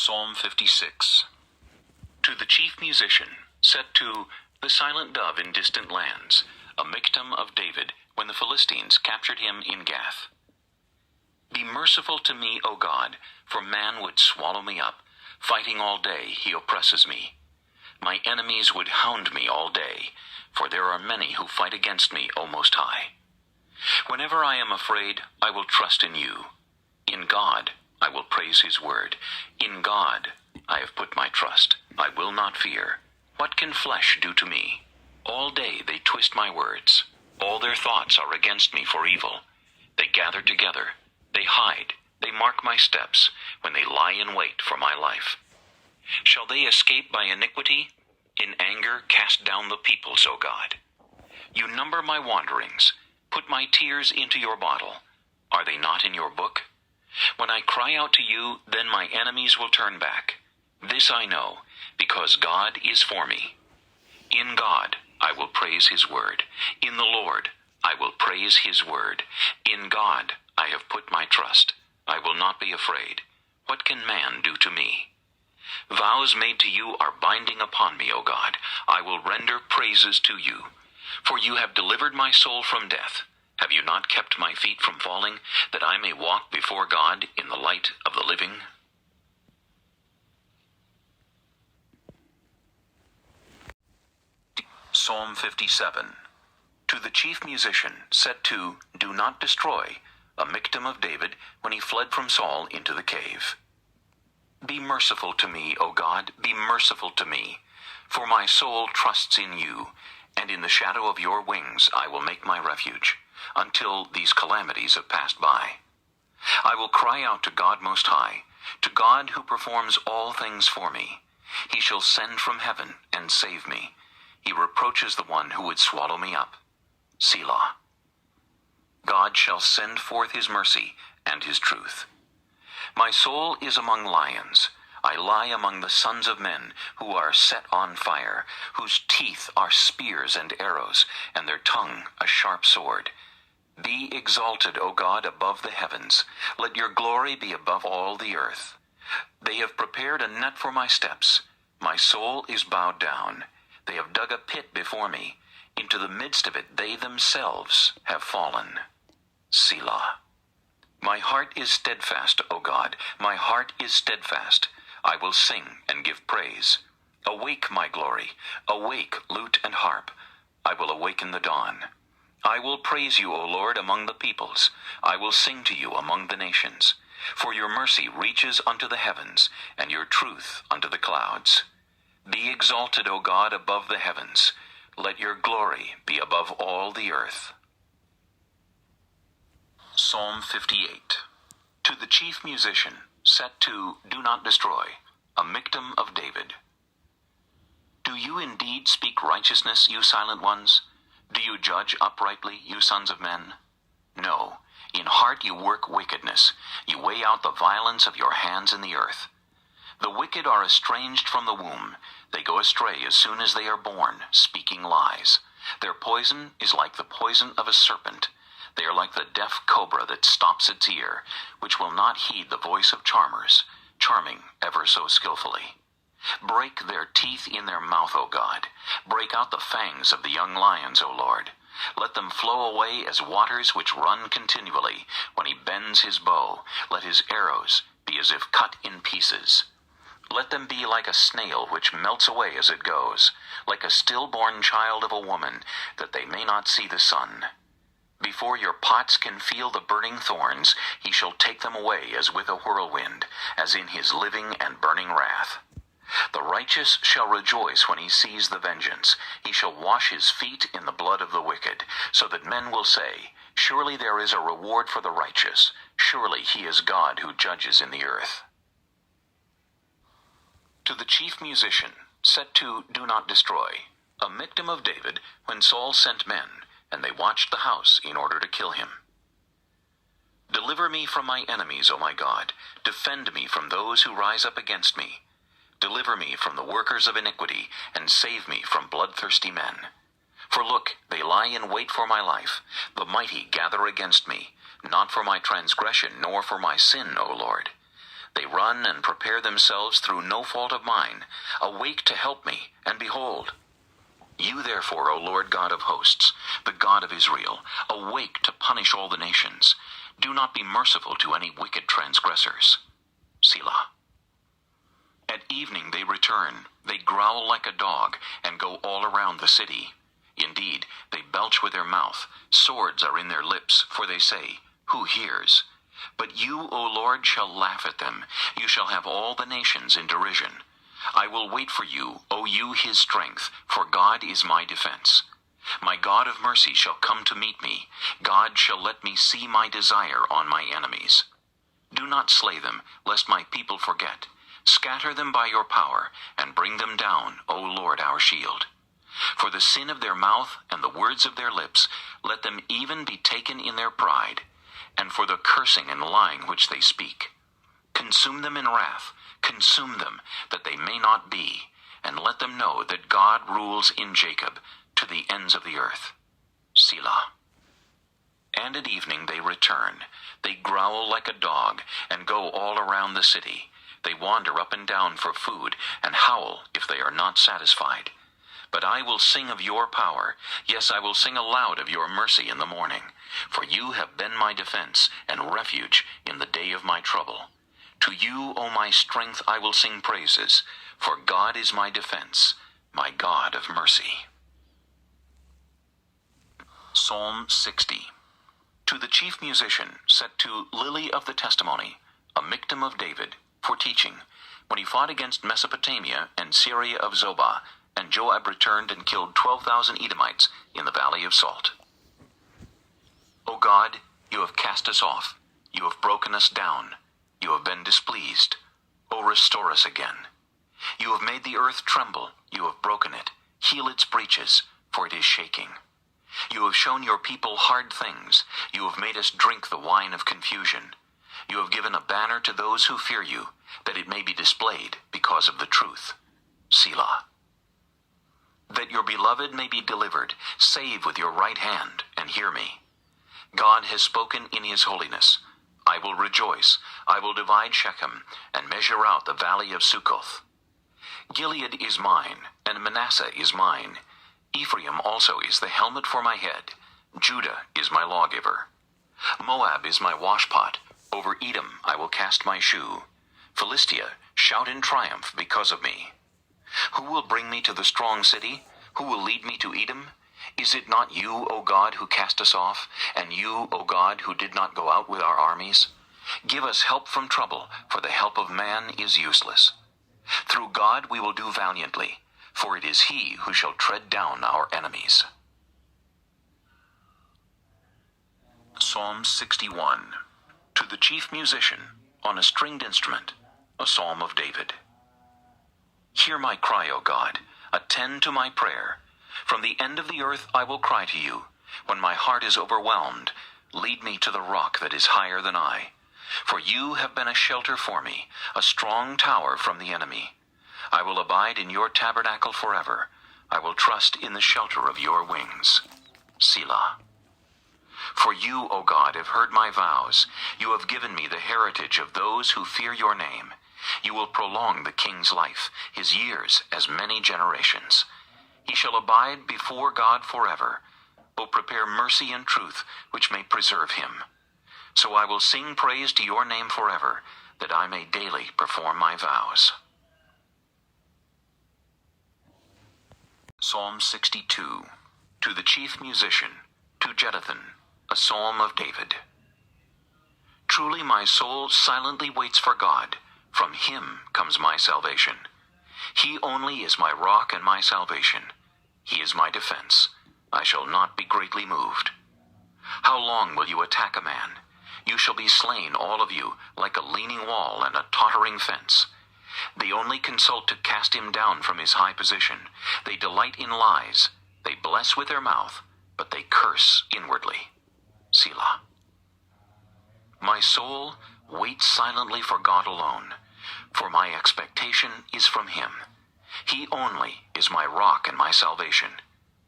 Psalm 56. To the chief musician, set to the silent dove in distant lands, a miktam of David, when the Philistines captured him in Gath. Be merciful to me, O God, for man would swallow me up. Fighting all day, he oppresses me. My enemies would hound me all day, for there are many who fight against me, O Most High. Whenever I am afraid, I will trust in you. In God, I will praise his word. In God, I have put my trust. I will not fear. What can flesh do to me? All day they twist my words. All their thoughts are against me for evil. They gather together. They hide. They mark my steps when they lie in wait for my life. Shall they escape by iniquity? In anger cast down the peoples, O God. You number my wanderings. Put my tears into your bottle. Are they not in your book? When I cry out to you, then my enemies will turn back. This I know, because God is for me. In God I will praise his word. In the Lord I will praise his word. In God I have put my trust. I will not be afraid. What can man do to me? Vows made to you are binding upon me, O God. I will render praises to you. For you have delivered my soul from death. Have you not kept my feet from falling, that I may walk before God in the light of the living? Psalm 57. To the chief musician, set to Do Not Destroy, a miktam of David, when he fled from Saul into the cave. Be merciful to me, O God, be merciful to me, for my soul trusts in you, and in the shadow of your wings I will make my refuge, until these calamities have passed by. I will cry out to God Most High, to God who performs all things for me. He shall send from heaven and save me. He reproaches the one who would swallow me up. Selah. God shall send forth his mercy and his truth. My soul is among lions. I lie among the sons of men who are set on fire, whose teeth are spears and arrows, and their tongue a sharp sword. Be exalted, O God, above the heavens. Let your glory be above all the earth. They have prepared a net for my steps. My soul is bowed down. They have dug a pit before me. Into the midst of it they themselves have fallen. Selah. My heart is steadfast, O God. My heart is steadfast. I will sing and give praise. Awake, my glory. Awake, lute and harp. I will awaken the dawn. I will praise you, O Lord, among the peoples. I will sing to you among the nations. For your mercy reaches unto the heavens, and your truth unto the clouds. Be exalted, O God, above the heavens. Let your glory be above all the earth. Psalm 58. To the chief musician, set to Do Not Destroy, a miktam of David. Do you indeed speak righteousness, you silent ones? Do you judge uprightly, you sons of men? No, in heart you work wickedness. You weigh out the violence of your hands in the earth. The wicked are estranged from the womb. They go astray as soon as they are born, speaking lies. Their poison is like the poison of a serpent. They are like the deaf cobra that stops its ear, which will not heed the voice of charmers, charming ever so skillfully. Break their teeth in their mouth, O God. Break out the fangs of the young lions, O Lord. Let them flow away as waters which run continually. When he bends his bow, let his arrows be as if cut in pieces. Let them be like a snail which melts away as it goes, like a stillborn child of a woman, that they may not see the sun. Before your pots can feel the burning thorns, he shall take them away as with a whirlwind, as in his living and burning wrath. The righteous shall rejoice when he sees the vengeance. He shall wash his feet in the blood of the wicked, so that men will say, Surely there is a reward for the righteous. Surely he is God who judges in the earth. To the chief musician, set to Do Not Destroy, a miktam of David, when Saul sent men, and they watched the house in order to kill him. Deliver me from my enemies, O my God. Defend me from those who rise up against me. Deliver me from the workers of iniquity, and save me from bloodthirsty men. For look, they lie in wait for my life. The mighty gather against me, not for my transgression, nor for my sin, O Lord. They run and prepare themselves through no fault of mine. Awake to help me, and behold. You therefore, O Lord God of hosts, the God of Israel, awake to punish all the nations. Do not be merciful to any wicked transgressors. Selah. At evening they return. They growl like a dog, and go all around the city. Indeed, they belch with their mouth. Swords are in their lips, for they say, Who hears? But you, O Lord, shall laugh at them. You shall have all the nations in derision. I will wait for you, O you his strength, for God is my defense. My God of mercy shall come to meet me. God shall let me see my desire on my enemies. Do not slay them, lest my people forget. Scatter them by your power, and bring them down, O Lord our shield. For the sin of their mouth and the words of their lips, let them even be taken in their pride, and for the cursing and lying which they speak. Consume them in wrath, consume them, that they may not be, and let them know that God rules in Jacob to the ends of the earth. Selah. And at evening they return. They growl like a dog, and go all around the city. They wander up and down for food, and howl if they are not satisfied. But I will sing of your power. Yes, I will sing aloud of your mercy in the morning. For you have been my defense and refuge in the day of my trouble. To you, O my strength, I will sing praises. For God is my defense, my God of mercy. Psalm 60. To the chief musician, set to Lily of the Testimony, a Michtam of David, for teaching, when he fought against Mesopotamia and Syria of Zobah, and Joab returned and killed 12,000 Edomites in the valley of Salt. O God, you have cast us off. You have broken us down. You have been displeased. O restore us again. You have made the earth tremble. You have broken it. Heal its breaches, for it is shaking. You have shown your people hard things. You have made us drink the wine of confusion. You have given a banner to those who fear you, that it may be displayed because of the truth. Selah. That your beloved may be delivered, save with your right hand, and hear me. God has spoken in his holiness. I will rejoice. I will divide Shechem, and measure out the valley of Succoth. Gilead is mine, and Manasseh is mine. Ephraim also is the helmet for my head. Judah is my lawgiver. Moab is my washpot. Over Edom I will cast my shoe. Philistia, shout in triumph because of me. Who will bring me to the strong city? Who will lead me to Edom? Is it not you, O God, who cast us off, and you, O God, who did not go out with our armies? Give us help from trouble, for the help of man is useless. Through God we will do valiantly, for it is he who shall tread down our enemies. Psalm 61. To the chief musician, on a stringed instrument, a psalm of David. Hear my cry, O God. Attend to my prayer. From the end of the earth I will cry to you. When my heart is overwhelmed, lead me to the rock that is higher than I. For you have been a shelter for me, a strong tower from the enemy. I will abide in your tabernacle forever. I will trust in the shelter of your wings. Selah. For you, O God, have heard my vows. You have given me the heritage of those who fear your name. You will prolong the king's life, his years as many generations. He shall abide before God forever. O prepare mercy and truth, which may preserve him. So I will sing praise to your name forever, that I may daily perform my vows. Psalm 62. To the chief musician, to Jeduthun, a psalm of David. Truly my soul silently waits for God. From him comes my salvation. He only is my rock and my salvation. He is my defense. I shall not be greatly moved. How long will you attack a man? You shall be slain, all of you, like a leaning wall and a tottering fence. They only consult to cast him down from his high position. They delight in lies. They bless with their mouth, but they curse inwardly. Selah. My soul waits silently for God alone, for my expectation is from him. He only is my rock and my salvation.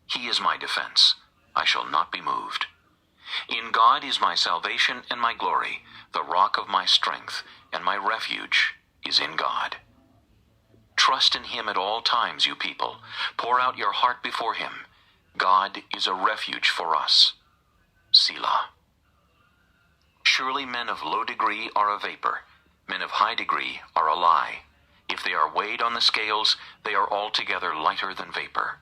He is my defense. I shall not be moved. In God is my salvation and my glory, the rock of my strength. and my refuge is in God. Trust in him at all times, you people. Pour out your heart before him. God is a refuge for us. Selah. Surely men of low degree are a vapor. Men of high degree are a lie. If they are weighed on the scales, they are altogether lighter than vapor.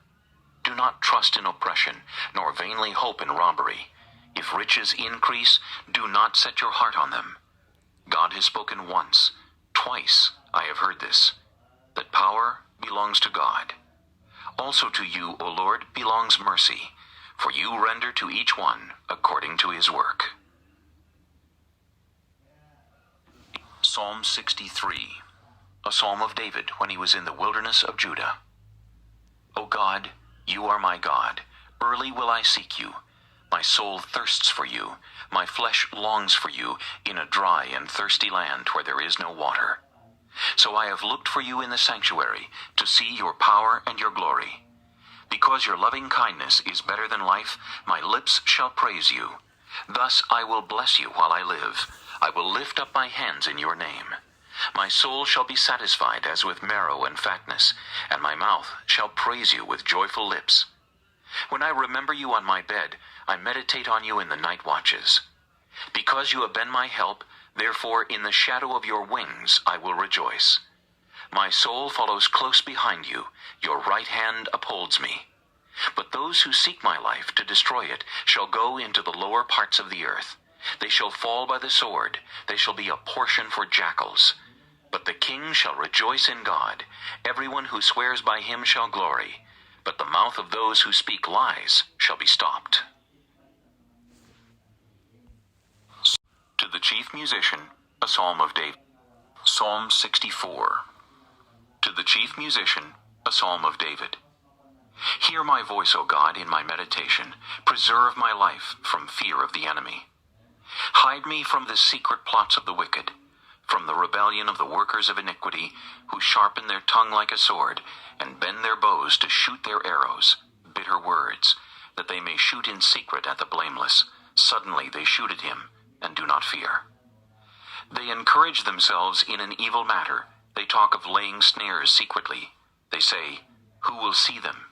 Do not trust in oppression, nor vainly hope in robbery. If riches increase, do not set your heart on them. God has spoken once, twice I have heard this, that power belongs to God. Also to you, O Lord, belongs mercy, for you render to each one according to his work. Psalm 63, a psalm of David when he was in the wilderness of Judah. O God, you are my God. Early will I seek you. My soul thirsts for you. My flesh longs for you in a dry and thirsty land where there is no water. So I have looked for you in the sanctuary to see your power and your glory. Because your loving kindness is better than life, my lips shall praise you. Thus I will bless you while I live. I will lift up my hands in your name. My soul shall be satisfied as with marrow and fatness, and my mouth shall praise you with joyful lips. When I remember you on my bed, I meditate on you in the night watches. Because you have been my help, therefore in the shadow of your wings I will rejoice. My soul follows close behind you. Your right hand upholds me. But those who seek my life to destroy it shall go into the lower parts of the earth. They shall fall by the sword. They shall be a portion for jackals. But the king shall rejoice in God. Everyone who swears by him shall glory. But the mouth of those who speak lies shall be stopped. To the chief musician, a psalm of David. Psalm 64. To the chief musician, a psalm of David. Hear my voice, O God, in my meditation. Preserve my life from fear of the enemy. Hide me from the secret plots of the wicked, from the rebellion of the workers of iniquity, who sharpen their tongue like a sword, and bend their bows to shoot their arrows, bitter words, that they may shoot in secret at the blameless. Suddenly they shoot at him, and do not fear. They encourage themselves in an evil matter. They talk of laying snares secretly. They say, who will see them?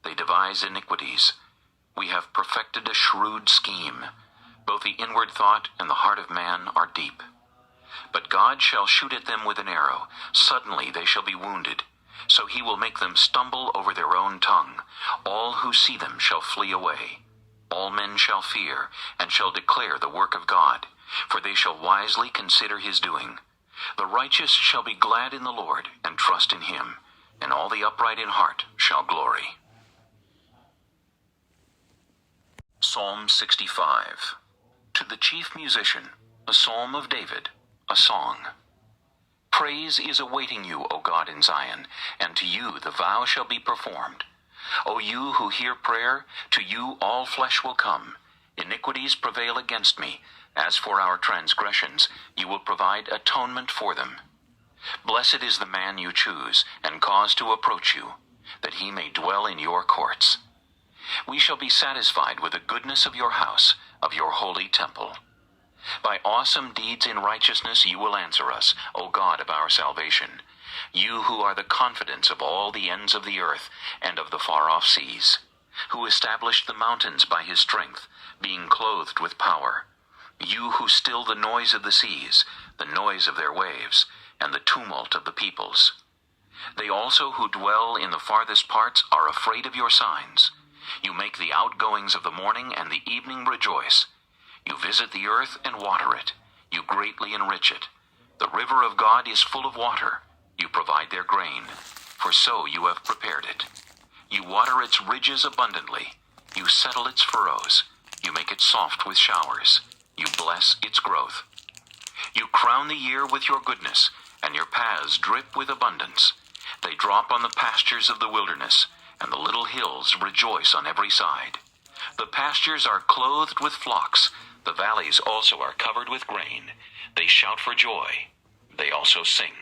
They devise iniquities. We have perfected a shrewd scheme. Both the inward thought and the heart of man are deep. But God shall shoot at them with an arrow. Suddenly they shall be wounded. So he will make them stumble over their own tongue. All who see them shall flee away. All men shall fear, and shall declare the work of God, for they shall wisely consider his doing. The righteous shall be glad in the Lord, and trust in him, and all the upright in heart shall glory. Psalm 65. To the chief musician, a psalm of David, a song. Praise is awaiting you, O God, in Zion, and to you the vow shall be performed. O you who hear prayer, to you all flesh will come. Iniquities prevail against me. As for our transgressions, you will provide atonement for them. Blessed is the man you choose, and cause to approach you, that he may dwell in your courts. We shall be satisfied with the goodness of your house, of your holy temple. By awesome deeds in righteousness you will answer us, O God of our salvation, you who are the confidence of all the ends of the earth and of the far-off seas, who established the mountains by his strength, being clothed with power, you who still the noise of the seas, the noise of their waves, and the tumult of the peoples. They also who dwell in the farthest parts are afraid of your signs. You make the outgoings of the morning and the evening rejoice. You visit the earth and water it. You greatly enrich it. The river of God is full of water. You provide their grain, for so you have prepared it. You water its ridges abundantly. You settle its furrows. You make it soft with showers. You bless its growth. You crown the year with your goodness, and your paths drip with abundance. They drop on the pastures of the wilderness, and the little hills rejoice on every side. The pastures are clothed with flocks. The valleys also are covered with grain. They shout for joy. They also sing.